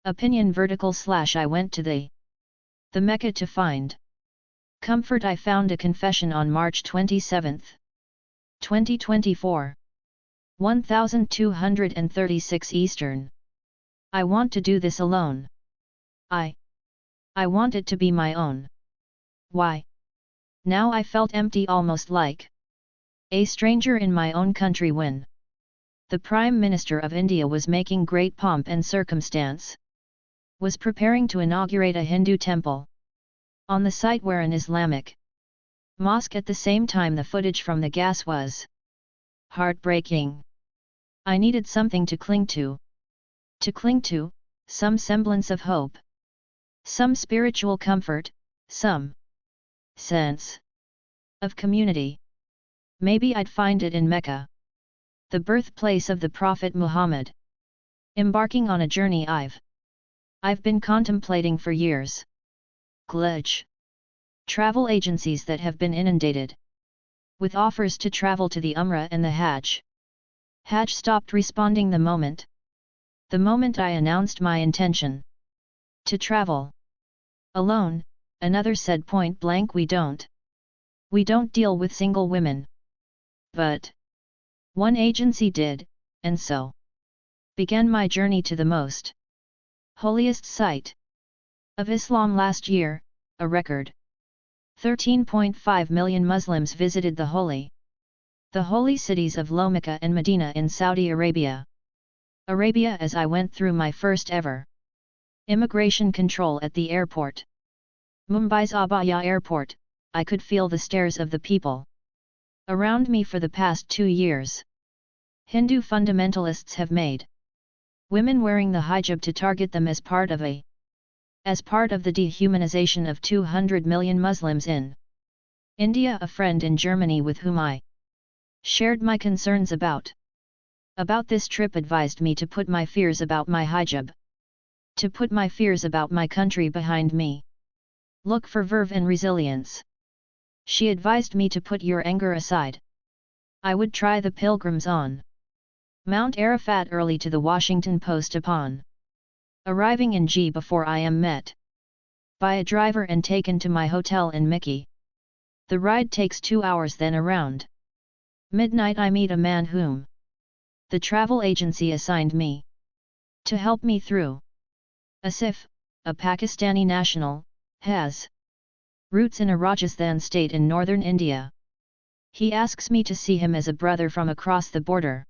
Opinion vertical / I went to the Mecca to find comfort. I found a confession on March 27, 2024. 1236 Eastern. I want to do this alone. I want it to be my own. Why? Now I felt empty, almost like a stranger in my own country when the Prime Minister of India was making great pomp and circumstance, was preparing to inaugurate a Hindu temple on the site where an Islamic mosque. At the same time, the footage from the gas was heartbreaking. I needed something to cling to, some semblance of hope, some spiritual comfort, some sense of community. Maybe I'd find it in Mecca, the birthplace of the Prophet Muhammad. Embarking on a journey I've been contemplating for years. Glitch. Travel agencies that have been inundated with offers to travel to the Umrah and the Hajj. Hajj stopped responding the moment I announced my intention to travel alone. Another said point blank, we don't deal with single women. But one agency did, and so began my journey to the most holiest site of Islam. Last year, a record 13.5 million Muslims visited the holy cities of Mecca and Medina in Saudi Arabia. As I went through my first ever immigration control at the airport, Mumbai's Abaya Airport, I could feel the stares of the people around me. For the past 2 years, Hindu fundamentalists have made women wearing the hijab to target them as part of the dehumanization of 200 million Muslims in India. A friend in Germany with whom I shared my concerns about this trip advised me to put my fears about my hijab, to put my fears about my country behind me. Look for verve and resilience. She advised me to put your anger aside. I would try the pilgrims on Mount Arafat early. To the Washington Post. Upon arriving in G before I am met by a driver and taken to my hotel in Mecca. The ride takes 2 hours, then around midnight I meet a man whom the travel agency assigned me to help me through. Asif, a Pakistani national, has roots in a Rajasthan state in northern India. He asks me to see him as a brother from across the border.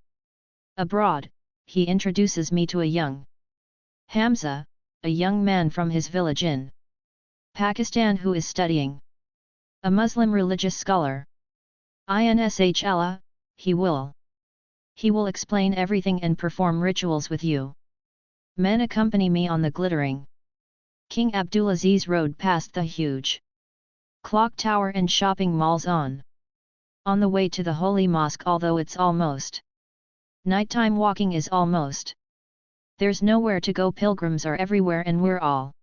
Abroad, he introduces me to a young Hamza, a young man from his village in Pakistan who is studying, a Muslim religious scholar. Insh Allah, he will explain everything and perform rituals with you. Men accompany me on the glittering King Abdulaziz Road past the huge clock tower and shopping malls on the way to the Holy Mosque. Although it's almost nighttime, walking is almost. There's nowhere to go, pilgrims are everywhere and we're all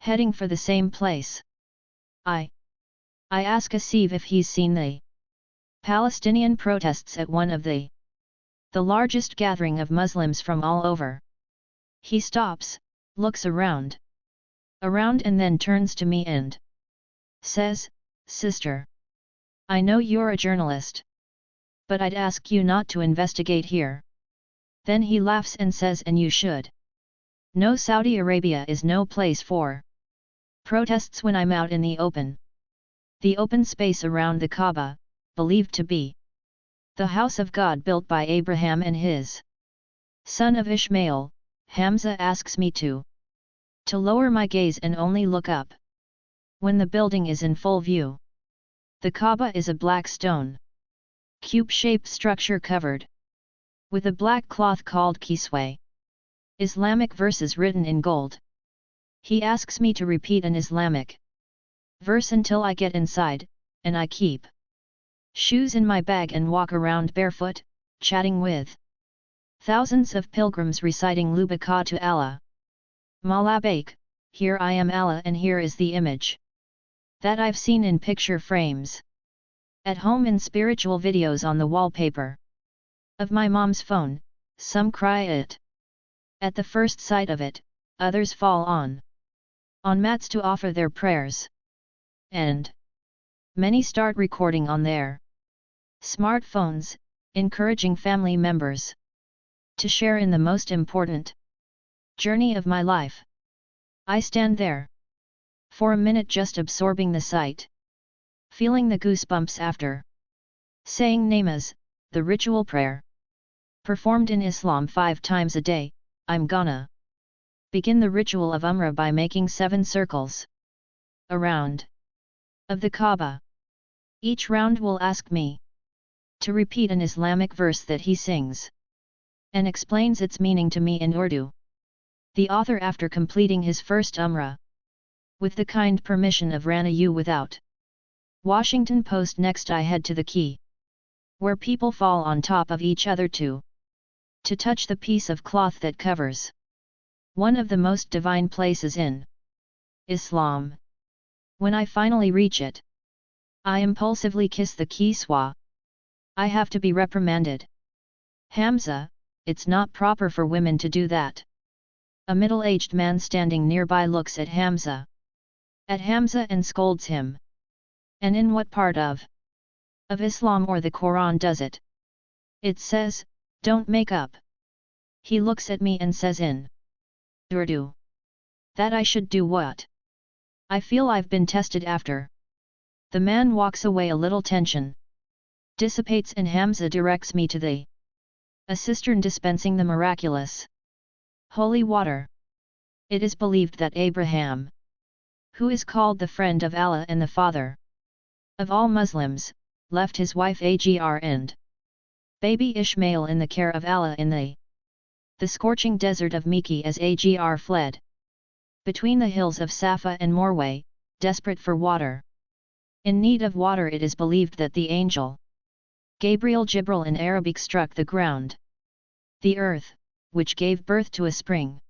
heading for the same place. I ask Asif if he's seen the Palestinian protests at one of the largest gathering of Muslims from all over. He stops, looks around and then turns to me and says, "Sister, I know you're a journalist, but I'd ask you not to investigate here." Then he laughs and says, "And you should know Saudi Arabia is no place for protests when I'm out in the open space around the Kaaba, believed to be the house of God built by Abraham and his son of Ishmael." Hamza asks me to lower my gaze and only look up when the building is in full view. The Kaaba is a black stone cube-shaped structure covered with a black cloth called kisweh. Islamic verses written in gold. He asks me to repeat an Islamic verse until I get inside, and I keep shoes in my bag and walk around barefoot, chatting with thousands of pilgrims reciting Lubaka to Allah. Malabaik, here I am Allah, and here is the image that I've seen in picture frames at home, in spiritual videos on the wallpaper of my mom's phone. Some cry it at the first sight of it, others fall on mats to offer their prayers. And many start recording on their smartphones, encouraging family members to share in the most important journey of my life. I stand there for a minute just absorbing the sight, feeling the goosebumps after saying namaz, the ritual prayer performed in Islam 5 times a day. I'm gonna begin the ritual of Umrah by making 7 circles around of the Kaaba. Each round will ask me to repeat an Islamic verse that he sings and explains its meaning to me in Urdu. The author, after completing his first Umrah, with the kind permission of Rana U without Washington Post. Next I head to the quay, where people fall on top of each other to touch the piece of cloth that covers one of the most divine places in Islam. When I finally reach it, I impulsively kiss the kiswa. I have to be reprimanded. Hamza, it's not proper for women to do that. A middle-aged man standing nearby looks at Hamza and scolds him. And in what part of Islam or the Quran does it? It says, don't make up. He looks at me and says in Urdu that I should do what? I feel I've been tested after. The man walks away. A little tension dissipates and Hamza directs me to a cistern dispensing the miraculous holy water. It is believed that Abraham, who is called the friend of Allah and the father of all Muslims, left his wife Hajar and baby Ishmael in the care of Allah in the scorching desert of Mecca as Hajar fled between the hills of Safa and Marwa, desperate for water. In need of water, it is believed that the angel Gabriel Jibril in Arabic struck the ground, the earth, which gave birth to a spring,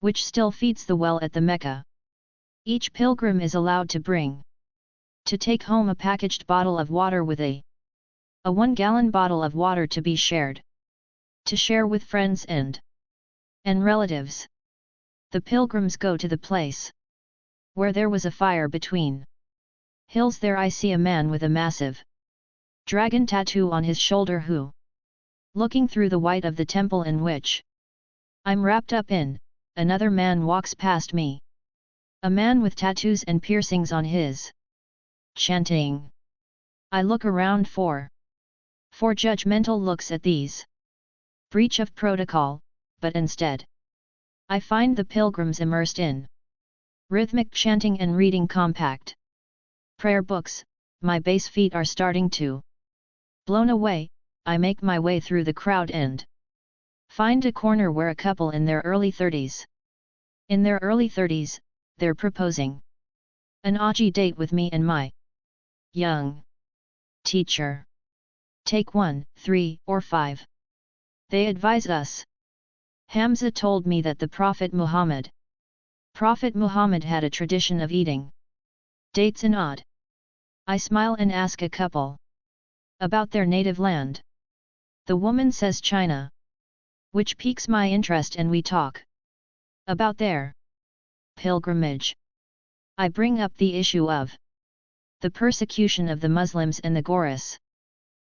which still feeds the well at the Mecca. Each pilgrim is allowed to take home a packaged bottle of water with a 1-gallon bottle of water to be shared, to share with friends and relatives. The pilgrims go to the place where there was a fire between hills. There I see a man with a massive dragon tattoo on his shoulder who, looking through the white of the temple in which I'm wrapped up in, another man walks past me. A man with tattoos and piercings on his chanting. I look around for judgmental looks at these breach of protocol, but instead I find the pilgrims immersed in rhythmic chanting and reading compact prayer books. My base feet are starting to blown away. I make my way through the crowd and find a corner where a couple in their early 30s. In their early 30s, they're proposing an Aji date with me and my young teacher. Take 1, 3, or 5. They advise us. Hamza told me that the Prophet Muhammad had a tradition of eating dates in odd. I smile and ask a couple about their native land. The woman says China, which piques my interest, and we talk about their pilgrimage. I bring up the issue of the persecution of the Muslims and the Goris.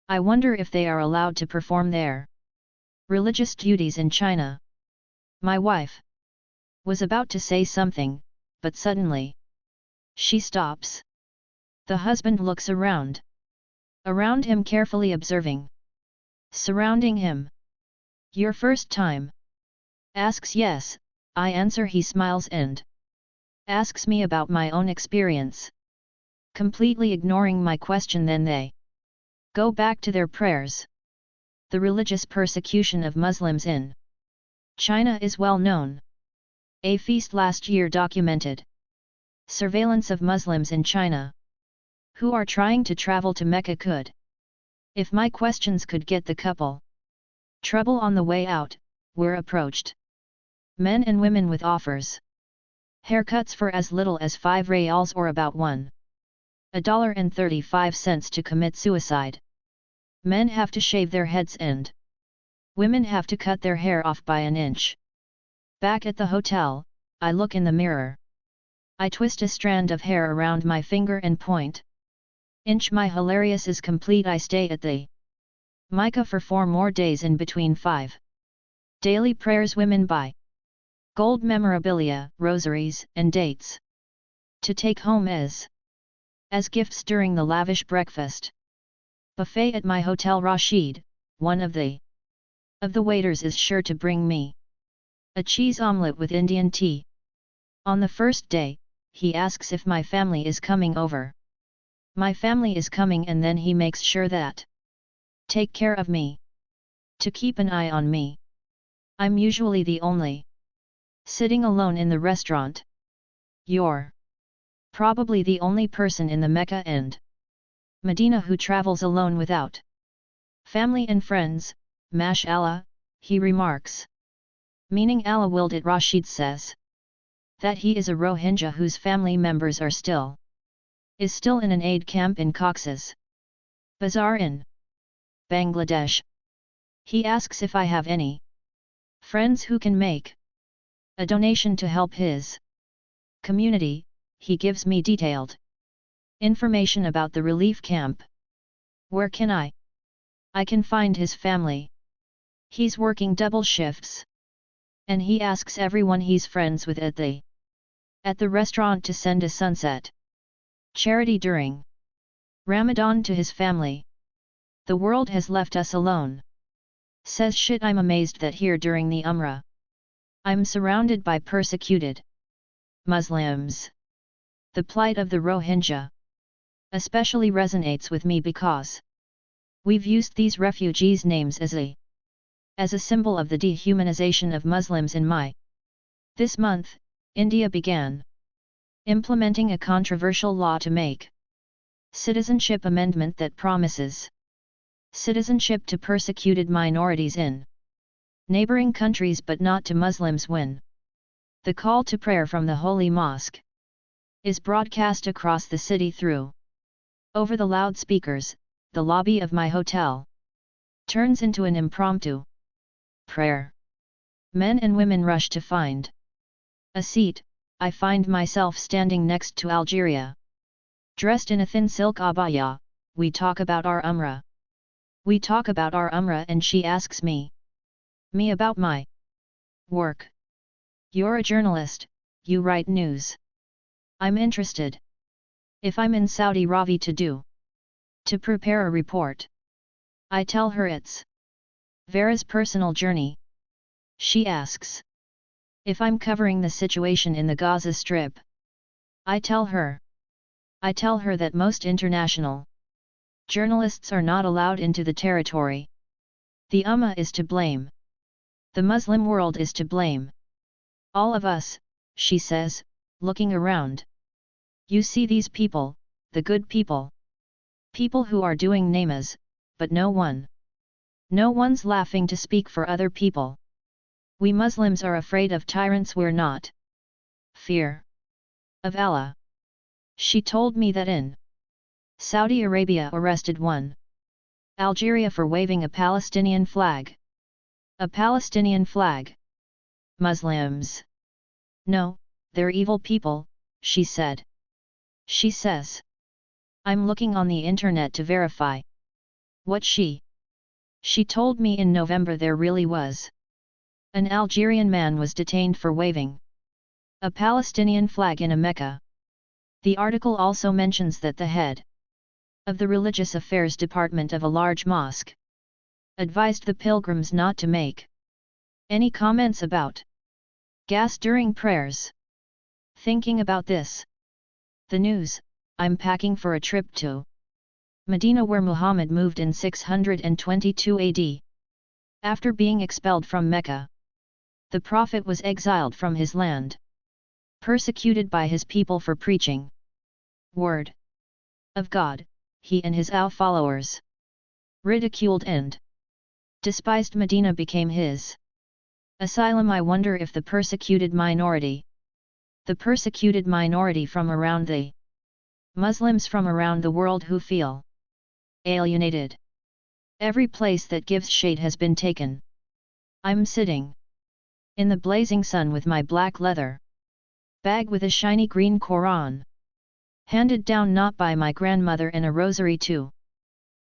I wonder if they are allowed to perform their religious duties in China. My wife was about to say something, but suddenly she stops. The husband looks around him, carefully observing surrounding him. Your first time? Asks. Yes, I answer. He smiles and asks me about my own experience, completely ignoring my question. Then they go back to their prayers. The religious persecution of Muslims in China is well known. A feast last year documented surveillance of Muslims in China who are trying to travel to Mecca. Could, if my questions could get the couple trouble on the way out, we're approached. Men and women with offers. Haircuts for as little as 5 reals or about $1.35 to commit suicide. Men have to shave their heads and women have to cut their hair off by an inch. Back at the hotel, I look in the mirror. I twist a strand of hair around my finger and point. Inch my hilarious is complete. I stay at the Mecca for 4 more days in between 5 daily prayers. Women buy gold memorabilia, rosaries, and dates to take home as gifts during the lavish breakfast buffet at my hotel. Rashid, one of the waiters, is sure to bring me a cheese omelette with Indian tea. On the first day, he asks if my family is coming over. My family is coming, and then he makes sure that take care of me, to keep an eye on me. I'm usually the only sitting alone in the restaurant. You're probably the only person in the Mecca and Medina who travels alone without family and friends. Mashallah, he remarks. Meaning Allah willed it. Rashid says that he is a Rohingya whose family members are still in an aid camp in Cox's Bazar in Bangladesh. He asks if I have any friends who can make a donation to help his community. He gives me detailed information about the relief camp. Where can I can find his family? He's working double shifts, and he asks everyone he's friends with at the restaurant to send a sunset charity during Ramadan to his family. The world has left us alone. Says shit. I'm amazed that here during the Umrah, I'm surrounded by persecuted Muslims. The plight of the Rohingya especially resonates with me because we've used these refugees' names as a symbol of the dehumanization of Muslims in May. This month, India began implementing a controversial law to make citizenship amendment that promises citizenship to persecuted minorities in neighboring countries but not to Muslims. When the call to prayer from the Holy Mosque is broadcast across the city through over the loudspeakers, the lobby of my hotel turns into an impromptu prayer. Men and women rush to find a seat. I find myself standing next to Algeria. Dressed in a thin silk abaya, we talk about our Umrah. And she asks me about my work. You're a journalist, you write news. I'm interested. If I'm in Saudi Arabia to prepare a report. I tell her it's Vera's personal journey. She asks if I'm covering the situation in the Gaza Strip. I tell her that most international journalists are not allowed into the territory. The Ummah is to blame. The Muslim world is to blame. All of us, she says, looking around. You see these people, the good people. People who are doing namaz, but no one's laughing to speak for other people. We Muslims are afraid of tyrants, we're not. Fear of Allah. She told me that in Saudi Arabia arrested one Algeria for waving a Palestinian flag. A Palestinian flag. Muslims. No, they're evil people, she said. She says. I'm looking on the internet to verify what she told me. In November there really was an Algerian man was detained for waving a Palestinian flag in a Mecca. The article also mentions that the head of the Religious Affairs Department of a large mosque advised the pilgrims not to make any comments about gas during prayers. Thinking about this, the news, I'm packing for a trip to Medina, where Muhammad moved in 622 AD. After being expelled from Mecca, the Prophet was exiled from his land, persecuted by his people for preaching word of God. He and his followers, ridiculed and despised, Medina became his asylum. I wonder if the persecuted minority from around the Muslims from around the world who feel alienated. Every place that gives shade has been taken. I'm sitting in the blazing sun with my black leather Bag with a shiny green Quran. Handed down not by my grandmother, and a rosary too.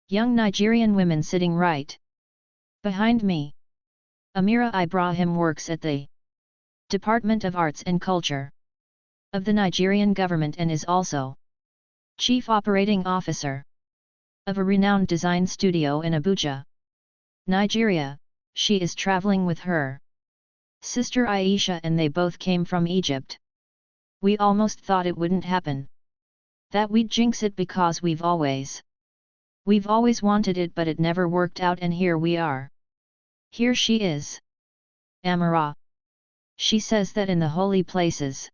Young Nigerian women sitting right behind me. Amira Ibrahim works at the Department of Arts and Culture of the Nigerian government and is also Chief Operating Officer of a renowned design studio in Abuja, Nigeria. She is traveling with her sister Aisha and they both came from Egypt. We almost thought it wouldn't happen, that we'd jinx it because we've always wanted it, but it never worked out, and here we are. Here she is. Amira. She says that in the holy places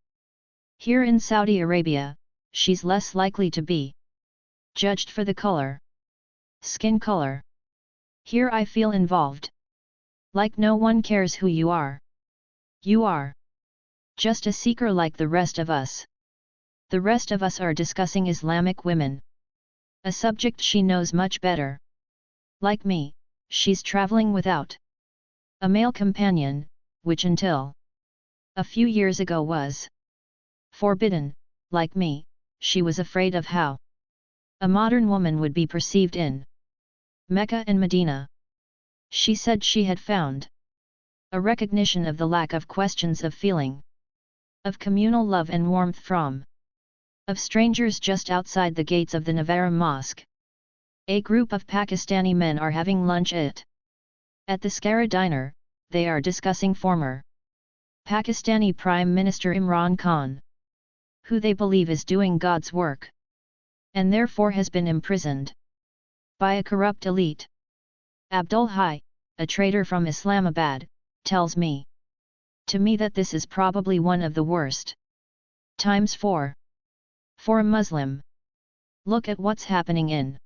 here in Saudi Arabia, she's less likely to be judged for the skin color. Here I feel involved. Like no one cares who you are. You are just a seeker like the rest of us. The rest of us are discussing Islamic women, a subject she knows much better. Like me, she's traveling without a male companion, which until a few years ago was forbidden. Like me, she was afraid of how a modern woman would be perceived in Mecca and Medina. She said she had found a recognition of the lack of questions of feeling, of communal love and warmth from of strangers just outside the gates of the Navara Mosque. A group of Pakistani men are having lunch at the Skara diner. They are discussing former Pakistani Prime Minister Imran Khan, who they believe is doing God's work, and therefore has been imprisoned by a corrupt elite. Abdul Hai, a trader from Islamabad, tells me that this is probably one of the worst times for a Muslim. Look at what's happening in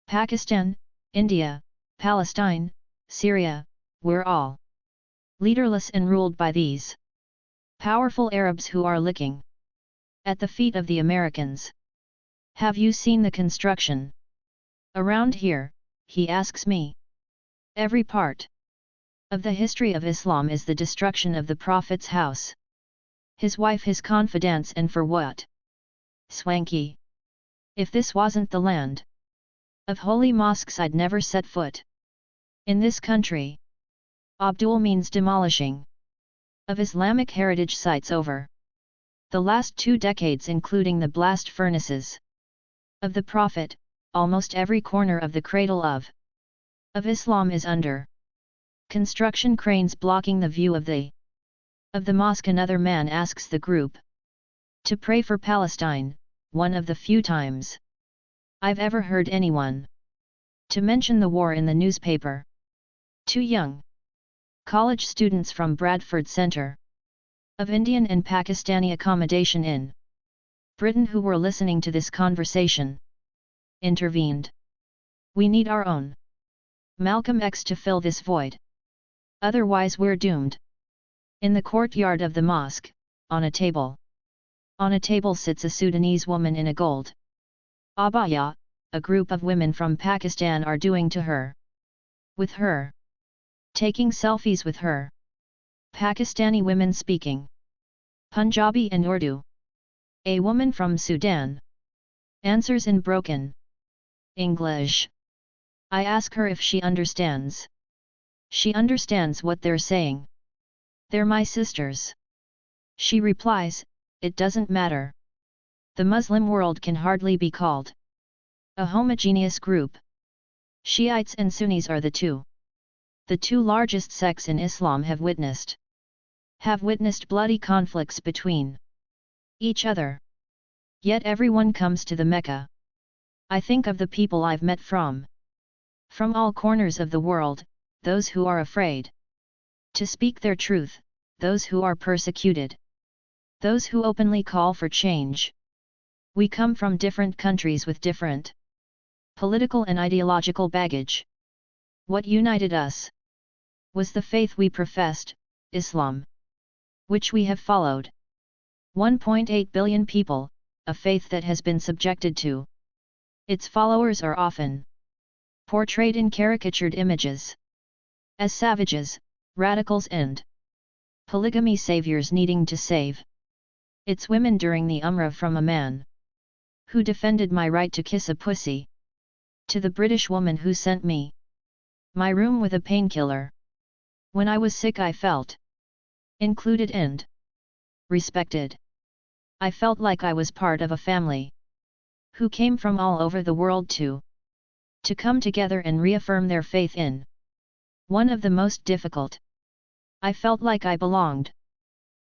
Pakistan, India, Palestine, Syria. We're all leaderless and ruled by these powerful Arabs who are licking at the feet of the Americans. Have you seen the construction around here? He asks me. Every part of the history of Islam is the destruction of the Prophet's house, his wife, his confidants, and for what? Swanky. If this wasn't the land of holy mosques, I'd never set foot in this country. Abdul means demolishing of Islamic heritage sites over the last 2 decades, including the blast furnaces of the Prophet. Almost every corner of the cradle of Islam is under construction, cranes blocking the view of the mosque. Another man asks the group to pray for Palestine, one of the few times I've ever heard anyone to mention the war in the newspaper. 2 young college students from Bradford Center of Indian and Pakistani accommodation in Britain who were listening to this conversation intervened. We need our own Malcolm X to fill this void. Otherwise we're doomed. In the courtyard of the mosque, on a table sits a Sudanese woman in a gold abaya. A group of women from Pakistan are doing to her, with her, taking selfies with her. Pakistani women speaking Punjabi and Urdu. A woman from Sudan answers in broken English. I ask her if she understands. She understands what they're saying. They're my sisters. She replies, it doesn't matter. The Muslim world can hardly be called a homogeneous group. Shiites and Sunnis are the two largest sects in Islam, have witnessed bloody conflicts between each other. Yet everyone comes to the Mecca. I think of the people I've met from all corners of the world, those who are afraid to speak their truth, those who are persecuted, those who openly call for change. We come from different countries with different political and ideological baggage. What united us was the faith we professed, Islam, which we have followed. 1.8 billion people, a faith that has been subjected to. Its followers are often portrayed in caricatured images as savages, radicals and polygamy saviors needing to save It's women during the Umrah from a man who defended my right to kiss a pussy, to the British woman who sent me my room with a painkiller. When I was sick I felt included and respected. I felt like I was part of a family who came from all over the world to come together and reaffirm their faith in one of the most difficult. I felt like I belonged.